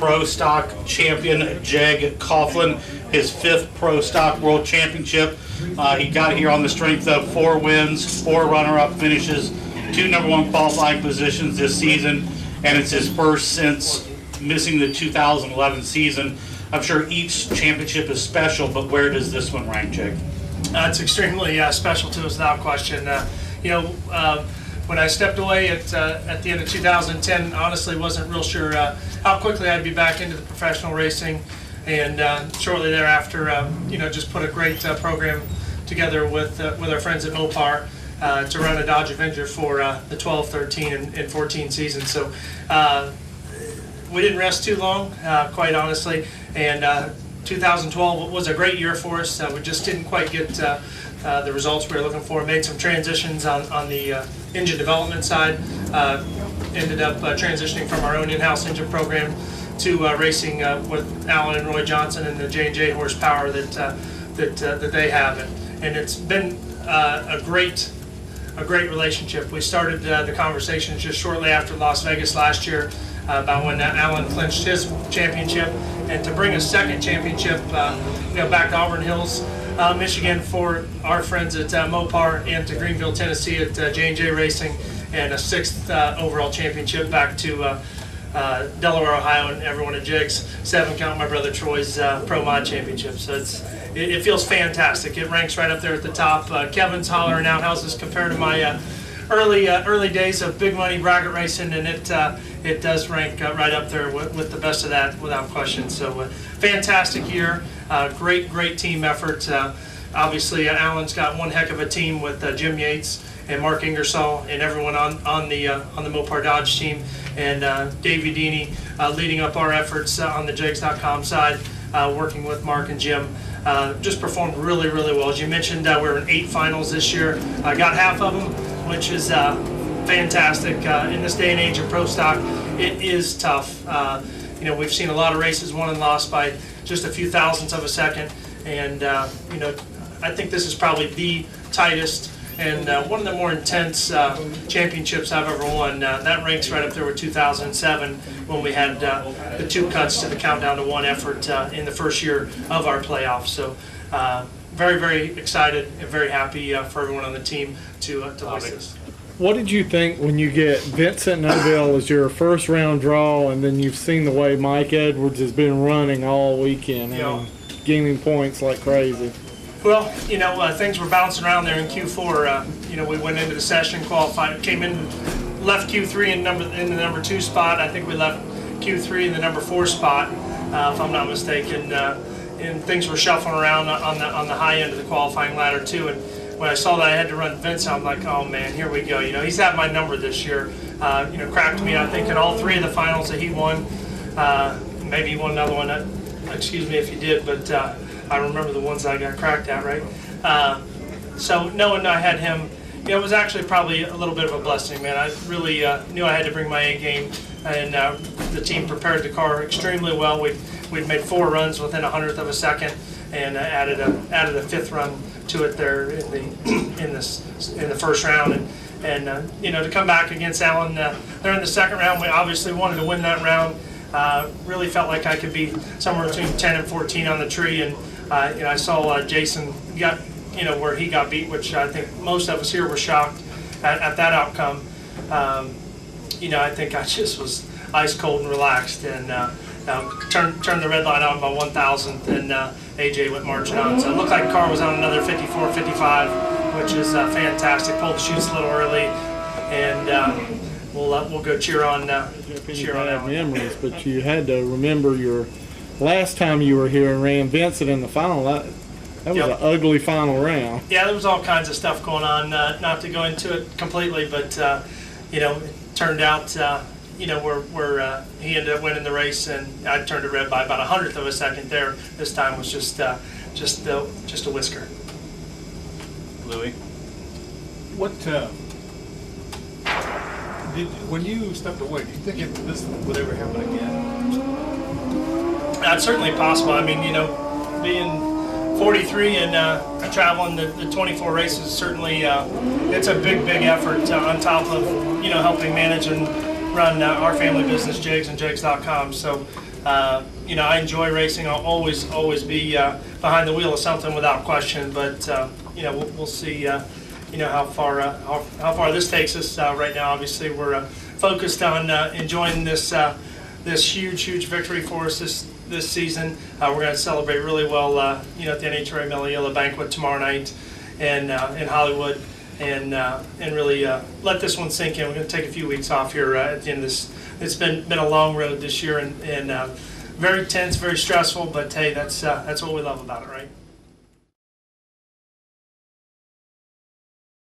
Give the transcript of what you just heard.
Pro Stock champion Jag Coughlin, his 5th Pro Stock World Championship. He got here on the strength of 4 wins, 4 runner-up finishes, 2 #1 qualifying positions this season, and it's his first since missing the 2011 season. I'm sure each championship is special, but where does this one rank, Jag? It's extremely special to us, without question. When I stepped away at the end of 2010, honestly wasn't real sure how quickly I'd be back into the professional racing, and shortly thereafter, just put a great program together with our friends at Mopar to run a Dodge Avenger for the 12, 13, and 14 season. So we didn't rest too long, quite honestly, and 2012 was a great year for us. We just didn't quite get the results we were looking for. Made some transitions on the engine development side. Ended up transitioning from our own in-house engine program to racing with Alan and Roy Johnson and the J&J horsepower that they have, and it's been a great relationship. We started the conversations just shortly after Las Vegas last year about when Alan clinched his championship, and to bring a second championship back to Auburn Hills, Michigan for our friends at Mopar, and to Greenville, Tennessee at J&J Racing, and a 6th overall championship back to Delaware, Ohio, and everyone at Jig's 7 count my brother Troy's Pro Mod Championship. So it feels fantastic. It ranks right up there at the top. Kevin's hollering out houses compared to my early days of big money bracket racing, and it does rank right up there with the best of that, without question. So fantastic year, great team effort. Obviously, Alan's got one heck of a team with Jim Yates and Mark Ingersoll and everyone on the Mopar Dodge team, and Dave Udini leading up our efforts on the Jigs.com side, working with Mark and Jim. Just performed really well. As you mentioned, we were in 8 finals this year. I got half of them, which is fantastic. In this day and age of pro stock, it is tough. We've seen a lot of races won and lost by just a few thousandths of a second, and I think this is probably the tightest and one of the more intense championships I've ever won. That ranks right up there with 2007, when we had the 2 cuts to the countdown to 1 effort in the first year of our playoffs. So very excited and very happy for everyone on the team to host this. What did you think when you get Vincent Noville as your first round draw, and then you've seen the way Mike Edwards has been running all weekend, and gaining points like crazy? Well, things were bouncing around there in Q4. We went into the session, qualified, came in, left Q3 in the number 2 spot. I think we left Q3 in the number 4 spot, if I'm not mistaken. And things were shuffling around on the high end of the qualifying ladder too. And when I saw that I had to run Vincent, I'm like, oh man, here we go. He's had my number this year. Cracked me, I think, in all 3 of the finals that he won. Maybe he won another one. Excuse me if he did, but I remember the ones I got cracked at, right? So knowing I had him, it was actually probably a little bit of a blessing, man. I really knew I had to bring my A game, and the team prepared the car extremely well. We'd made 4 runs within 100th of a second, and added a 5th run to it there in the first round, and to come back against Alan there in the second round, we obviously wanted to win that round. Really felt like I could be somewhere between 10 and 14 on the tree, and I saw Jason got where he got beat, which I think most of us here were shocked at that outcome. I think I just was ice cold and relaxed, and turned the red light on by 1,000th, and AJ went marching on. So it looked like the car was on another 54, 55, which is fantastic. Pulled the chutes a little early, and we'll go cheer on. Cheer on Alan. Memories, but you had to remember your last time you were here and ran Vincent in the final. That was an ugly final round. Yeah, there was all kinds of stuff going on. Not to go into it completely, but it turned out where he ended up winning the race, and I turned it red by about 100th of a second there. This time was just a whisker. Louis, what? When you stepped away, do you think this would ever happen again? That's certainly possible. I mean, being 43 and traveling the 24 races, certainly it's a big effort on top of helping manage and run our family business, Jigs and Jigs.com. So You know, I enjoy racing. I'll always be behind the wheel of something without question. But you know, we'll see. You know how far this takes us. Right now, obviously, we're focused on enjoying this huge victory for us this season. We're going to celebrate really well. You know, at the NHRA Melilla banquet tomorrow night, and in Hollywood, and really let this one sink in. We're going to take a few weeks off here at the end of this. It's been a long road this year, and very tense, very stressful. But hey, that's what we love about it, right?